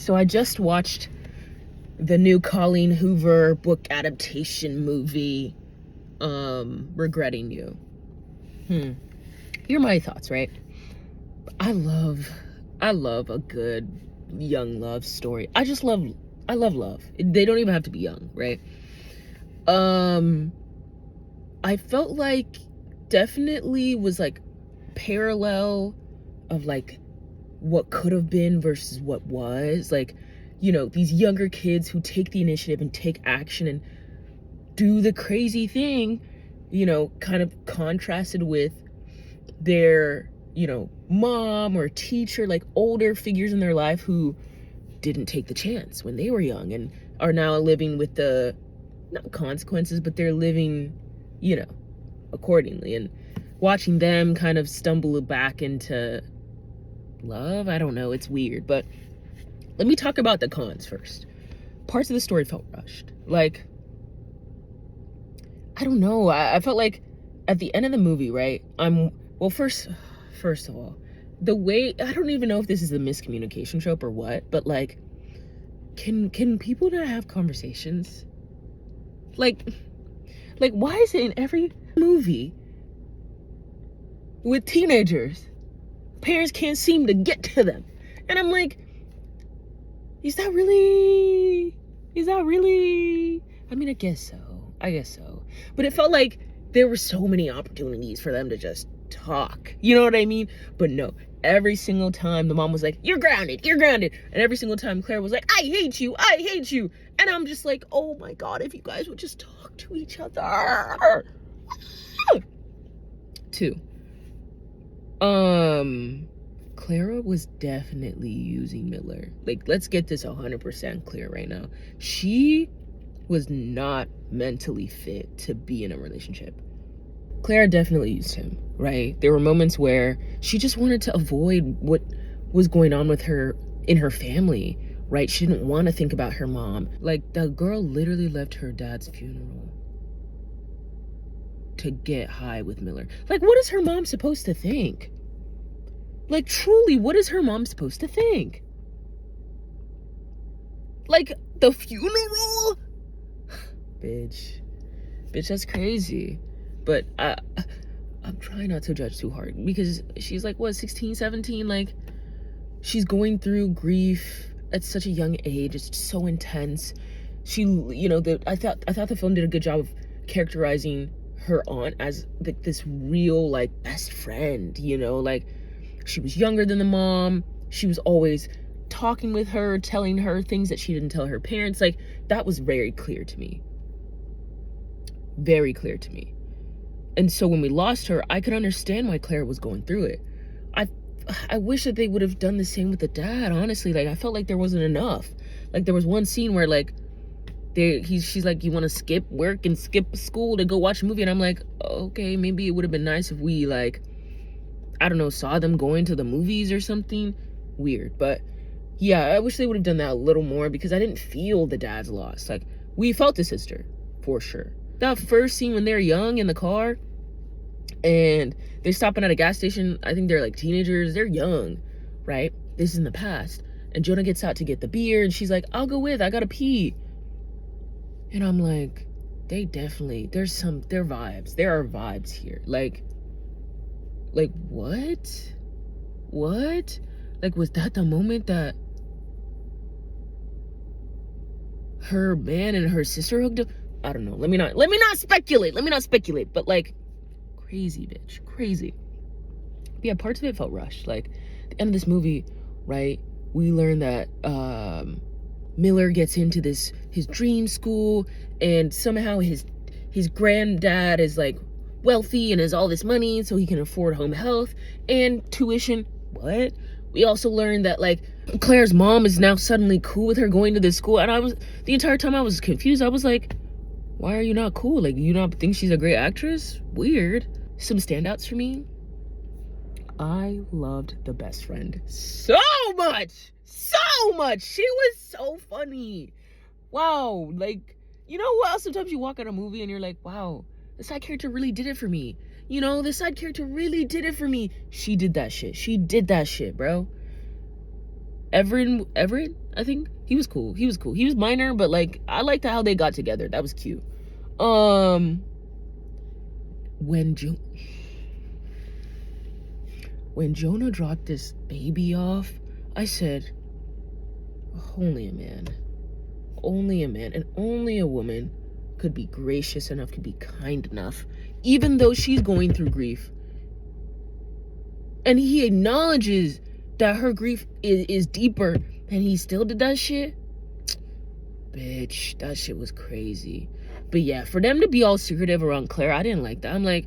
So I just watched the new Colleen Hoover book adaptation movie, Regretting You. Here are my thoughts, right? I love a good young love story. I love love. They don't even have to be young, right? I felt like definitely was like parallel of like what could have been versus what was. Like, you know, these younger kids who take the initiative and take action and do the crazy thing, you know, kind of contrasted with their, you know, mom or teacher, like older figures in their life who didn't take the chance when they were young and are now living with the, not consequences, but they're living, you know, accordingly. And watching them kind of stumble back into love, I don't know, it's weird. But let me talk about the cons first. Parts of the story felt rushed. Like, I don't know, I felt like at the end of the movie, right, first of all, the way, I don't even know if this is a miscommunication trope or what, but like, can people not have conversations? Like why is it in every movie with teenagers, parents can't seem to get to them? And I'm like, is that really, I mean, I guess so. But it felt like there were so many opportunities for them to just talk. You know what I mean? But no, every single time the mom was like, you're grounded. And every single time Claire was like, I hate you. And I'm just like, oh my God, if you guys would just talk to each other. 2, Clara was definitely using Miller. Like, let's get this 100% clear right now. She was not mentally fit to be in a relationship. Clara definitely used him, right? There were moments where she just wanted to avoid what was going on with her in her family, right? She didn't want to think about her mom. Like, the girl literally left her dad's funeral to get high with Miller. Like, what is her mom supposed to think? Like, truly, what is her mom supposed to think? Like, the funeral? Bitch, that's crazy. But I'm trying not to judge too hard because she's like, what, 16, 17? Like, she's going through grief at such a young age. It's so intense. She, you know, I thought the film did a good job of characterizing her aunt as like this real, like, best friend, you know? Like, she was younger than the mom. She was always talking with her, telling her things that she didn't tell her parents. Like, that was very clear to me. And so when we lost her, I could understand why Claire was going through it. I wish that they would have done the same with the dad, honestly. Like, I felt like there wasn't enough. Like, there was one scene where, like, she's like, you want to skip work and skip school to go watch a movie? And I'm like, okay, maybe it would have been nice if we, like, I don't know, saw them going to the movies or something. Weird. But yeah, I wish they would have done that a little more because I didn't feel the dad's loss. Like, we felt the sister, for sure. That first scene when they're young in the car and they're stopping at a gas station, I think they're like teenagers, they're young, right? This is in the past. And Jonah gets out to get the beer and she's like, I'll go with, I gotta pee. And I'm like, there are vibes. There are vibes here. Like, what? Like, was that the moment that her man and her sister hooked up? I don't know. Let me not speculate. But like, crazy, bitch. Crazy. But yeah, parts of it felt rushed. Like, at the end of this movie, right, we learn that Miller gets into his dream school, and somehow his granddad is like wealthy and has all this money so he can afford home health and tuition. What? We also learned that, like, Claire's mom is now suddenly cool with her going to this school, and the entire time I was confused. I was like, why are you not cool? Like, you not think she's a great actress? Weird. Some standouts for me. I loved the best friend so much. She was so funny. Wow. Like, you know what? Sometimes you walk out a movie and you're like, wow, the side character really did it for me. You know, the side character really did it for me. She did that shit, bro. Everett, I think. He was cool. He was minor, but like I liked how they got together. That was cute. When Jonah dropped this baby off, I said, only a man, and only a woman could be gracious enough, could be kind enough, even though she's going through grief. And he acknowledges that her grief is deeper, and he still did that shit. Bitch, that shit was crazy. But yeah, for them to be all secretive around Claire, I didn't like that. I'm like,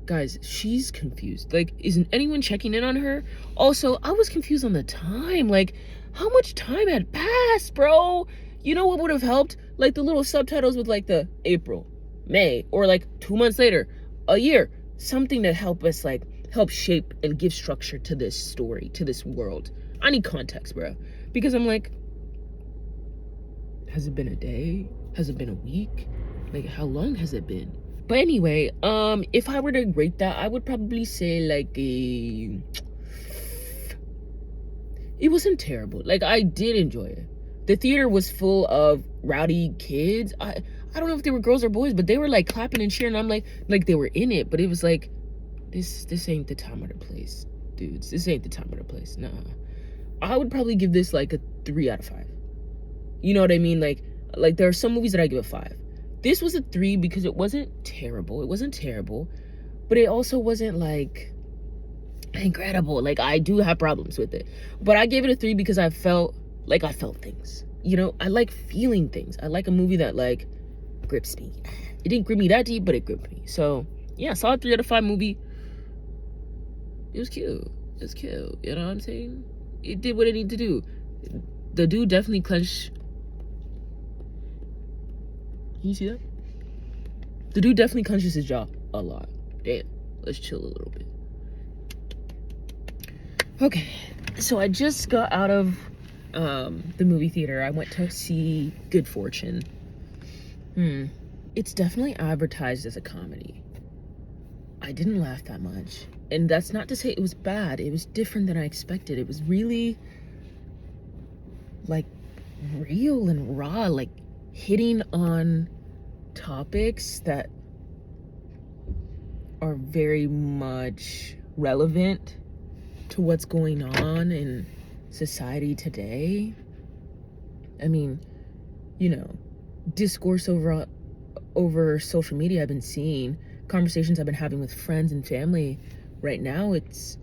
guys, she's confused. Like, isn't anyone checking in on her? Also, I was confused on the time. Like, how much time had passed, bro? You know what would have helped? Like the little subtitles with like the April, May, or like 2 months later, a year. Something to help us, like, help shape and give structure to this story, to this world. I need context, bro. Because I'm like, has it been a day? Has it been a week? Like, how long has it been? But anyway, if I were to rate that, I would probably say like it wasn't terrible. Like, I did enjoy it. The theater was full of rowdy kids. I don't know if they were girls or boys, but they were like clapping and cheering. I'm like they were in it, but it was like, this ain't the time or the place, dudes. This ain't the time or the place. Nah. I would probably give this like a 3 out of 5. You know what I mean? Like there are some movies that I give a 5. This was a 3 because it wasn't terrible. It wasn't terrible, but it also wasn't like incredible. Like, I do have problems with it, but I gave it a 3 because I felt things. You know, I like feeling things. I like a movie that like grips me. It didn't grip me that deep, but it gripped me. So yeah, solid 3 out of 5 movie. It was cute. It's cute. You know what I'm saying? It did what it needed to do. The dude definitely clenched. Can you see that? The dude definitely clenches his jaw a lot. Damn. Let's chill a little bit. Okay. So I just got out of the movie theater. I went to see Good Fortune. It's definitely advertised as a comedy. I didn't laugh that much. And that's not to say it was bad. It was different than I expected. It was really like real and raw, like hitting on topics that are very much relevant to what's going on in society today. I mean, you know, discourse over social media I've been seeing, conversations I've been having with friends and family. Right now, it's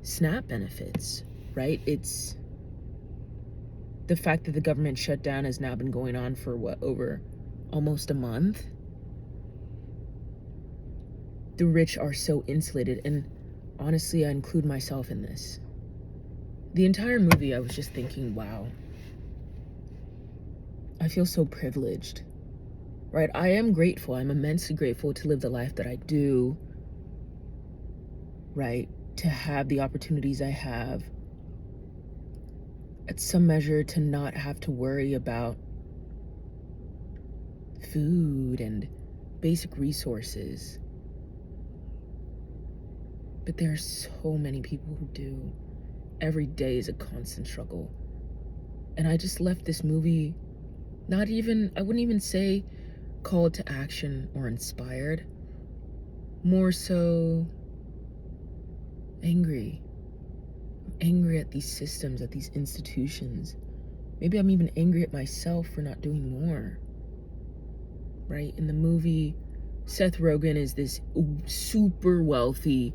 SNAP benefits, right? It's the fact that the government shutdown has now been going on for over almost a month. The rich are so insulated, and honestly, I include myself in this. The entire movie, I was just thinking, wow, I feel so privileged, right? I am grateful. I'm immensely grateful to live the life that I do, right? To have the opportunities I have, at some measure, to not have to worry about food and basic resources. But there are so many people who do. Every day is a constant struggle. And I just left this movie I wouldn't even say called to action or inspired. More so angry. I'm angry at these systems, at these institutions. Maybe I'm even angry at myself for not doing more. Right? In the movie, Seth Rogen is this super wealthy,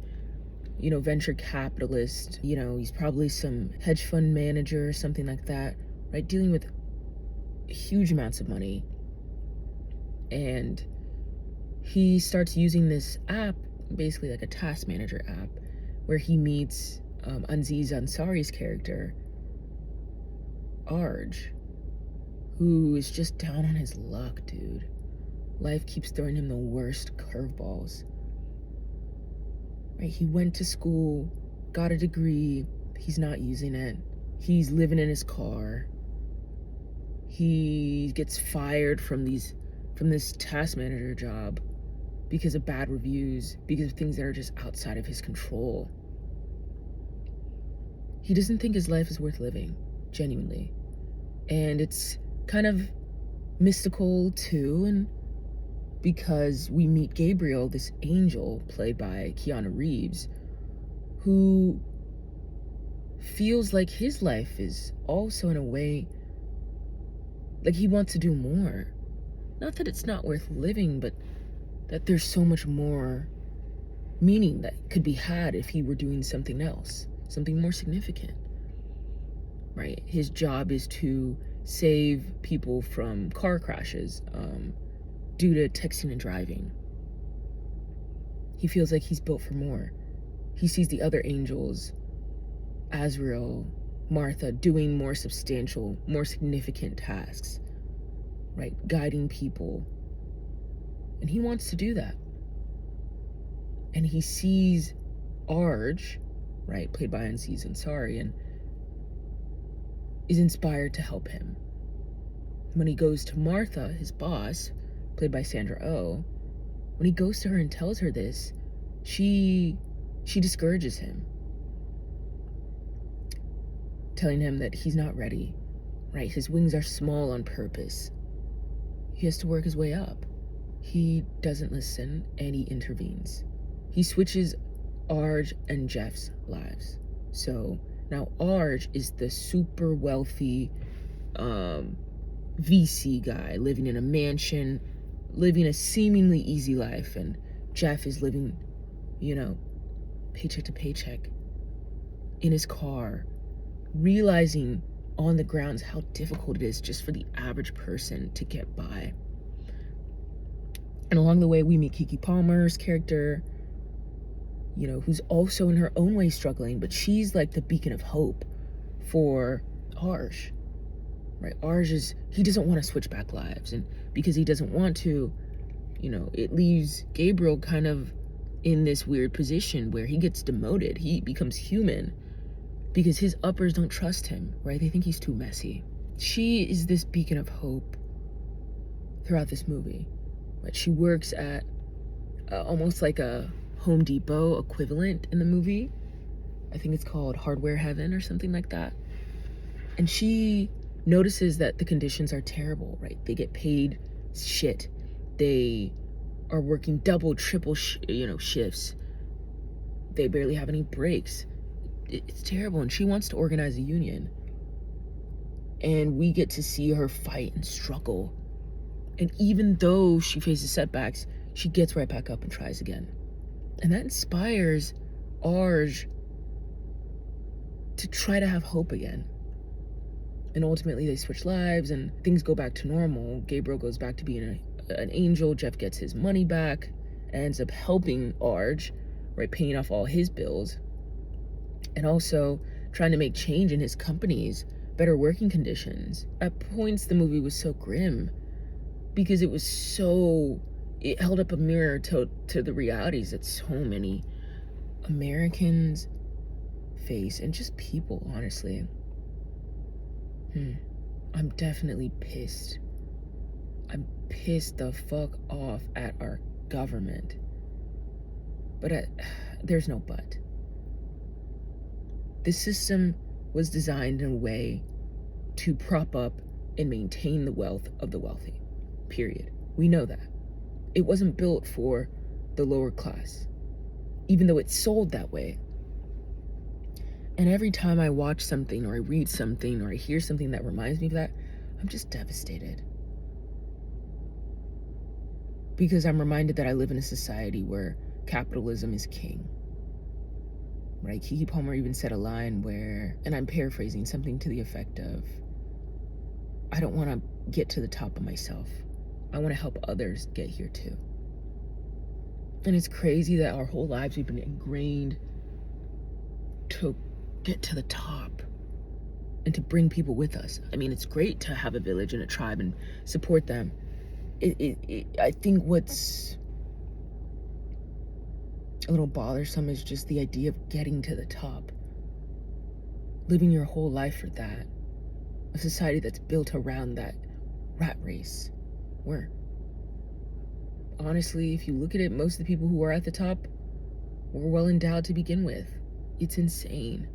venture capitalist. He's probably some hedge fund manager or something like that, right? Dealing with huge amounts of money. And he starts using this app, basically like a task manager app, where he meets Aziz Ansari's character, Arj, who is just down on his luck, dude. Life keeps throwing him the worst curveballs. Right? He went to school, got a degree, he's not using it. He's living in his car. He gets fired from this task manager job because of bad reviews, because of things that are just outside of his control. He doesn't think his life is worth living. genuinely. And it's kind of mystical too, and because we meet Gabriel, this angel played by Keanu Reeves, who feels like his life is also in a way like he wants to do more. Not that it's not worth living, but that there's so much more meaning that could be had if he were doing something else, something more significant, right? His job is to save people from car crashes due to texting and driving. He feels like he's built for more. He sees the other angels, Azrael, Martha, doing more substantial, more significant tasks, right? Guiding people. And he wants to do that. And he sees Arj, right, played by Aziz Ansari, and is inspired to help him. When he goes to Martha, his boss, played by Sandra Oh, when he goes to her and tells her this, she discourages him, telling him that he's not ready, right? His wings are small on purpose. He has to work his way up. He doesn't listen, and he intervenes. He switches Arj and Jeff's lives. So now Arj is the super wealthy VC guy living in a mansion, living a seemingly easy life, and Jeff is living, paycheck to paycheck in his car, realizing on the grounds how difficult it is just for the average person to get by. And along the way, we meet Keke Palmer's character, who's also in her own way struggling, but she's like the beacon of hope for Arj, right? Arj he doesn't want to switch back lives, and because he doesn't want to, it leaves Gabriel kind of in this weird position where he gets demoted. He becomes human because his uppers don't trust him, right? They think he's too messy. She is this beacon of hope throughout this movie, right? She works at almost like a Home Depot equivalent in the movie. I think it's called Hardware Heaven or something like that. And she notices that the conditions are terrible, right? They get paid shit. They are working double, triple, shifts. They barely have any breaks. It's terrible, and she wants to organize a union. And we get to see her fight and struggle. And even though she faces setbacks, she gets right back up and tries again. And that inspires Arj to try to have hope again. And ultimately they switch lives and things go back to normal. Gabriel goes back to being an angel. Jeff gets his money back and ends up helping Arj, right, paying off all his bills. And also trying to make change in his companies, better working conditions. At points the movie was so grim because it held up a mirror to the realities that so many Americans face, and just people, honestly. I'm definitely pissed. I'm pissed the fuck off at our government. But there's no but. The system was designed in a way to prop up and maintain the wealth of the wealthy. Period. We know that. It wasn't built for the lower class, even though it's sold that way. And every time I watch something or I read something or I hear something that reminds me of that, I'm just devastated. Because I'm reminded that I live in a society where capitalism is king. Right? Keke Palmer even said a line where, and I'm paraphrasing, something to the effect of, I don't want to get to the top of myself. I want to help others get here too. And it's crazy that our whole lives we've been ingrained to get to the top and to bring people with us. I mean, it's great to have a village and a tribe and support them. I think what's a little bothersome is just the idea of getting to the top. Living your whole life for that. A society that's built around that rat race. Where, honestly, if you look at it, most of the people who are at the top were well endowed to begin with. It's insane.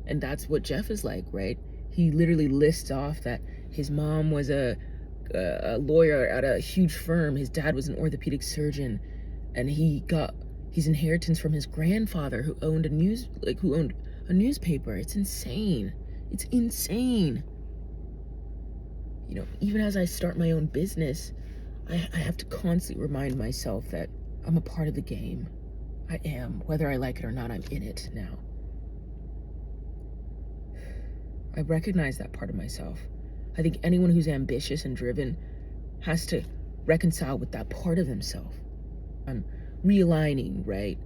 And that's what Jeff is like, right? he literally lists off that his mom was a lawyer at a huge firm, his dad was an orthopedic surgeon, and he got his inheritance from his grandfather who owned a newspaper. It's insane. It's insane. You know, even as I start my own business, I have to constantly remind myself that I'm a part of the game. I am. Whether I like it or not, I'm in it now. I recognize that part of myself. I think anyone who's ambitious and driven has to reconcile with that part of himself. I'm realigning, right?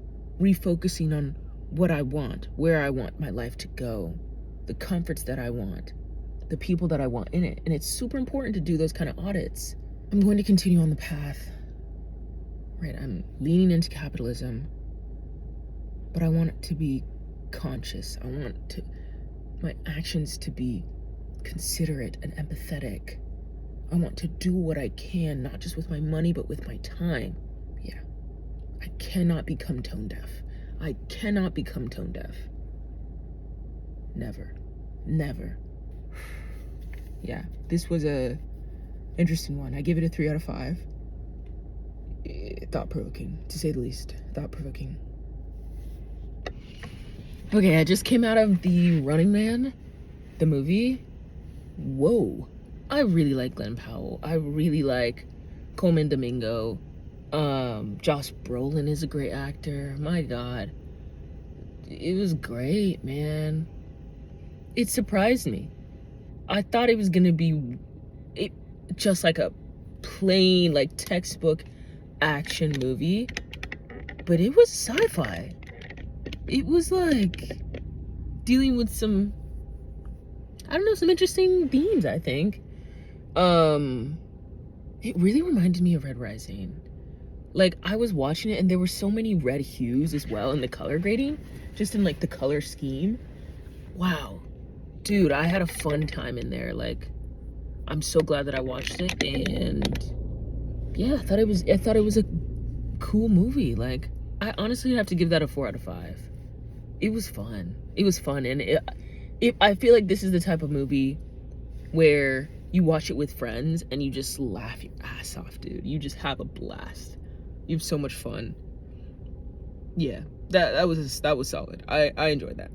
Refocusing on what I want, where I want my life to go, the comforts that I want, the people that I want in it. And it's super important to do those kind of audits. I'm going to continue on the path, right? I'm leaning into capitalism, but I want it to be conscious. I want my actions to be considerate and empathetic. I want to do what I can, not just with my money, but with my time. Yeah. I cannot become tone deaf. I cannot become tone deaf. Never. Never. Yeah, this was a interesting one. I give it a 3 out of 5. Thought-provoking, to say the least. Thought-provoking. Okay, I just came out of The Running Man, the movie. Whoa. I really like Glenn Powell. I really like Coleman Domingo. Josh Brolin is a great actor. My God. It was great, man. It surprised me. I thought it was gonna be just like a plain, like, textbook action movie. But it was sci-fi. It was like dealing with some, I don't know, some interesting themes, I think. It really reminded me of Red Rising. Like, I was watching it and there were so many red hues as well in the color grading, just in like the color scheme. Wow. Dude, I had a fun time in there. Like, I'm so glad that I watched it, and yeah, I thought it was a cool movie. Like, I honestly have to give that a 4 out of 5. It was fun. It was fun, and I feel like this is the type of movie where you watch it with friends and you just laugh your ass off, dude. You just have a blast. You have so much fun. Yeah, that was solid. I enjoyed that.